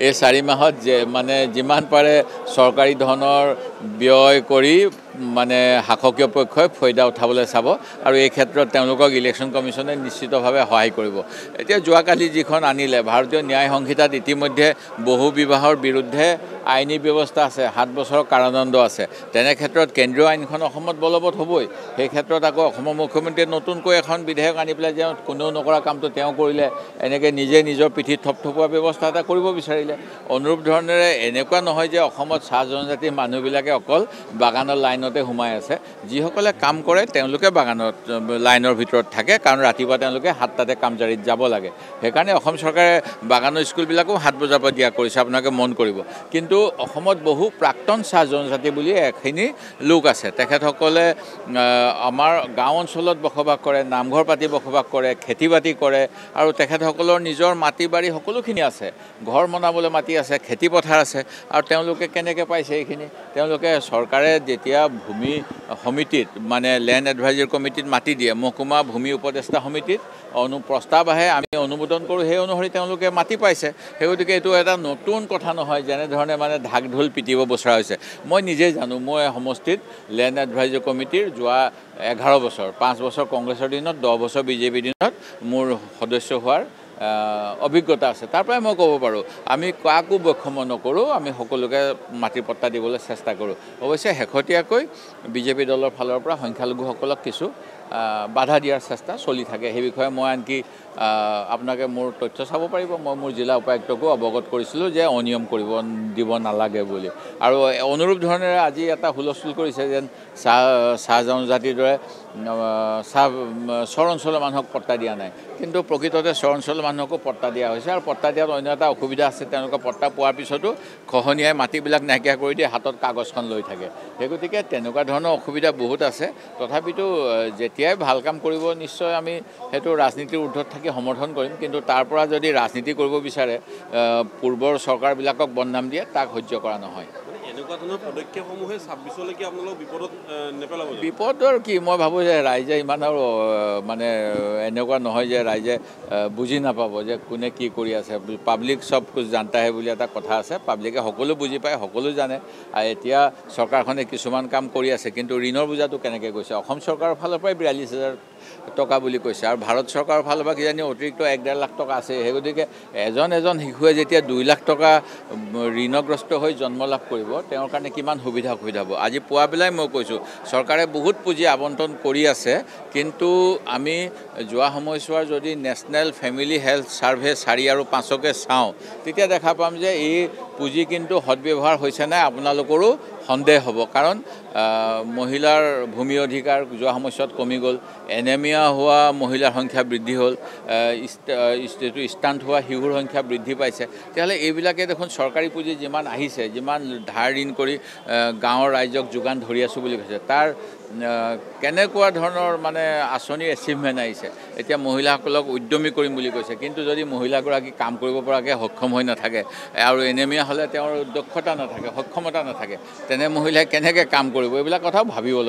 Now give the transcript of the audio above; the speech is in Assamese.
এই 4 মাহত যে মানে যিমান পাৰে চৰকাৰী ধনৰ ব্যয় কৰি মানে শাসকীয় পক্ষই ফায়দা উঠাবলৈ চাব আৰু এই ক্ষেত্ৰত তেওঁলোকক ইলেকশ্যন কমিশনে নিশ্চিতভাৱে সহায় কৰিব। এতিয়া যোৱাকালি যিখন আনিলে ভাৰতীয় ন্যায় সংহিতাত ইতিমধ্যে বহু বিবাহৰ বিৰুদ্ধে আইনী ব্যৱস্থা আছে, 7 বছৰৰ কাৰাদণ্ড আছে। তেনে ক্ষেত্ৰত কেন্দ্ৰীয় আইনখন অসমত বলবৎ হ'বই। সেই ক্ষেত্ৰত আকৌ অসমৰ মুখ্যমন্ত্ৰীয়ে নতুনকৈ এখন বিধেয়ক আনি পেলাই যে কোনেও নকৰা কামটো তেওঁ কৰিলে, এনেকৈ নিজে নিজৰ পিঠিত থপথপোৱা ব্যৱস্থা এটা কৰিব বিচাৰিলে। অনুৰূপ ধৰণেৰে এনেকুৱা নহয় যে অসমত চাহ জনজাতিৰ মানুহবিলাকে অকল বাগানৰ লাইনতে সোমাই আছে। যিসকলে কাম কৰে তেওঁলোকে বাগানত লাইনৰ ভিতৰত থাকে, কাৰণ ৰাতিপুৱা তেওঁলোকে 7টাতে কামজাৰীত যাব লাগে। সেইকাৰণে অসম চৰকাৰে বাগানৰ স্কুলবিলাকো 7 বজাৰ পৰা দিয়া কৰিছে, আপোনালোকে মন কৰিব। কিন্তু অসমত বহু প্ৰাক্তন চাহ জনজাতি বুলি এখিনি লোক আছে। তেখেতসকলে আমাৰ গাঁও অঞ্চলত বসবাস কৰে, নামঘৰ পাতি বসবাস কৰে, খেতি বাতি কৰে আৰু তেখেতসকলৰ নিজৰ মাটি বাৰী সকলোখিনি আছে। ঘৰ বনাবলৈ মাটি আছে, খেতি পথাৰ আছে আৰু তেওঁলোকে কেনেকৈ পাইছে এইখিনি? তেওঁলোকে চৰকাৰে যেতিয়া ভূমি সমিতিত মানে লেণ্ড এডভাইজৰী কমিটিত মাটি দিয়ে, মহকুমা ভূমি উপদেষ্টা সমিতিত প্ৰস্তাৱ আহে, আমি অনুমোদন কৰোঁ, সেই অনুসৰি তেওঁলোকে মাটি পাইছে। সেই গতিকে এইটো এটা নতুন কথা নহয় যেনেধৰণে মানে ঢাক ঢোল পিটিব বচৰা হৈছে। মই নিজেই জানো, মই সমষ্টিত লেণ্ড এডভাইজৰী কমিটিৰ যোৱা 11 বছৰ, 5 বছৰ কংগ্ৰেছৰ দিনত, 10 বছৰ বিজেপিৰ দিনত মোৰ সদস্য হোৱাৰ অভিজ্ঞতা আছে। তাৰ পৰাই মই ক'ব পাৰোঁ, আমি কাকো বৈষম্য নকৰোঁ, আমি সকলোকে মাটিৰ পট্টা দিবলৈ চেষ্টা কৰোঁ। অৱশ্যে শেহতীয়াকৈ বিজেপি দলৰ ফালৰ পৰা সংখ্যালঘুসকলক কিছু বাধা দিয়াৰ চেষ্টা চলি থাকে। সেই বিষয়ে মই আনকি আপোনালোকে মোৰ তথ্য চাব পাৰিব। মই মোৰ জিলা উপায়ুক্তকো অৱগত কৰিছিলোঁ যে অনিয়ম দিব নালাগে বুলি। আৰু অনুৰূপ ধৰণেৰে আজি এটা হুলস্থুল কৰিছে যেন চাহ জনজাতিৰ দৰে চৰ অঞ্চলৰ মানুহক পট্টা দিয়া নাই। কিন্তু প্ৰকৃততে চৰ অঞ্চলৰ মানুহকো পট্টা দিয়া হৈছে আৰু পট্টা দিয়াত অন্য এটা অসুবিধা আছে, তেওঁলোকে পট্টা পোৱাৰ পিছতো খহনীয়াই মাটিবিলাক নাইকিয়া কৰি দিয়ে, হাতত কাগজখন লৈ থাকে। সেই গতিকে তেনেকুৱা ধৰণৰ অসুবিধা বহুত আছে। তথাপিতো যেতিয়াই ভাল কাম কৰিব নিশ্চয় আমি সেইটো ৰাজনীতিৰ ঊৰ্ধত থাকি সমৰ্থন কৰিম। কিন্তু তাৰ পৰা যদি ৰাজনীতি কৰিব বিচাৰে, পূৰ্বৰ চৰকাৰবিলাকক বদনাম দিয়ে, তাক সহ্য কৰা নহয়। এনেকুৱা ধৰণৰ পদক্ষেপসমূহে 26লৈকে আপোনালোক বিপদত নেপেলাব? বিপদৰ কি, মই ভাবোঁ যে ৰাইজে ইমান আৰু মানে এনেকুৱা নহয় যে ৰাইজে বুজি নাপাব যে কোনে কি কৰি আছে। পাব্লিক চব কুছ জানতা হে বুলি এটা কথা আছে। পাব্লিকে সকলো বুজি পায়, সকলো জানে। আৰু এতিয়া চৰকাৰখনে কিছুমান কাম কৰি আছে, কিন্তু ঋণৰ বোজাটো কেনেকৈ গৈছে? অসম চৰকাৰৰ ফালৰ পৰাই 42,000 টকা বুলি কৈছে আৰু ভাৰত চৰকাৰৰ ফালৰ পৰা কিজানি অতিৰিক্ত 1-1.5 লাখ টকা আছে। সেই গতিকে এজন শিশুৱে যেতিয়া 2 লাখ টকা ঋণগ্ৰস্ত হৈ জন্ম লাভ কৰিব, তেওঁৰ কাৰণে কিমান সুবিধা হ'ব। আজি পুৱাবেলাই মই কৈছোঁ, চৰকাৰে বহুত পুঁজি আবণ্টন কৰি আছে, কিন্তু আমি যোৱা সময়ছোৱাৰ যদি নেশ্যনেল ফেমিলি হেল্থ ছাৰ্ভে 4 আৰু 5কে চাওঁ, তেতিয়া দেখা পাম যে এই পুঁজি কিন্তু সদব্যৱহাৰ হৈছে নাই আপোনালোকৰো সন্দেহ হ'ব। কাৰণ মহিলাৰ ভূমি অধিকাৰ যোৱা সময়ছোৱাত কমি গ'ল, এনেমিয়া হোৱা মহিলাৰ সংখ্যা বৃদ্ধি হ'ল, ষ্টাণ্ট হোৱা শিশুৰ সংখ্যা বৃদ্ধি পাইছে। তেতিয়াহ'লে এইবিলাকে দেখোন চৰকাৰী পুঁজি যিমান আহিছে, যিমান ধাৰ ঋণ কৰি গাঁৱৰ ৰাইজক যোগান ধৰি আছোঁ বুলি কৈছে, তাৰ কেনেকুৱা ধৰণৰ মানে আঁচনিৰ এচিভমেণ্ট আহিছে। এতিয়া মহিলাসকলক উদ্যমী কৰিম বুলি কৈছে, কিন্তু যদি মহিলাগৰাকী কাম কৰিব পৰাকৈ সক্ষম হৈ নাথাকে আৰু এনেমিয়া হ'লে তেওঁৰ দক্ষতা নাথাকে, সক্ষমতা নাথাকে, তেনে মহিলাই কেনেকৈ কাম কৰিব? এইবিলাক কথাও ভাবিবলগীয়া।